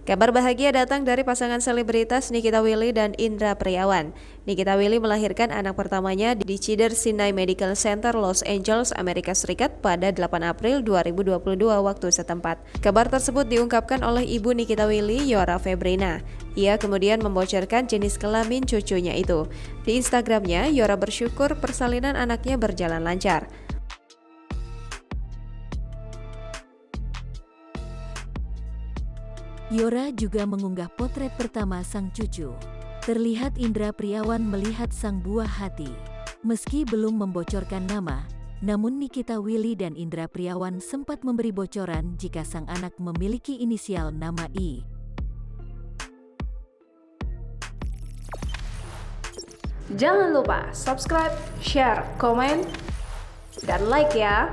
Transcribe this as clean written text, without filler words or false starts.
Kabar bahagia datang dari pasangan selebritas Nikita Willy dan Indra Priawan. Nikita Willy melahirkan anak pertamanya di Cedars-Sinai Medical Center, Los Angeles, Amerika Serikat pada 8 April 2022 waktu setempat. Kabar tersebut diungkapkan oleh ibu Nikita Willy, Yora Febrina. Ia kemudian membocorkan jenis kelamin cucunya itu. Di Instagramnya, Yora bersyukur persalinan anaknya berjalan lancar. Yora juga mengunggah potret pertama sang cucu. Terlihat Indra Priawan melihat sang buah hati. Meski belum membocorkan nama, namun Nikita Willy dan Indra Priawan sempat memberi bocoran jika sang anak memiliki inisial nama I. Jangan lupa subscribe, share, komen, dan like ya!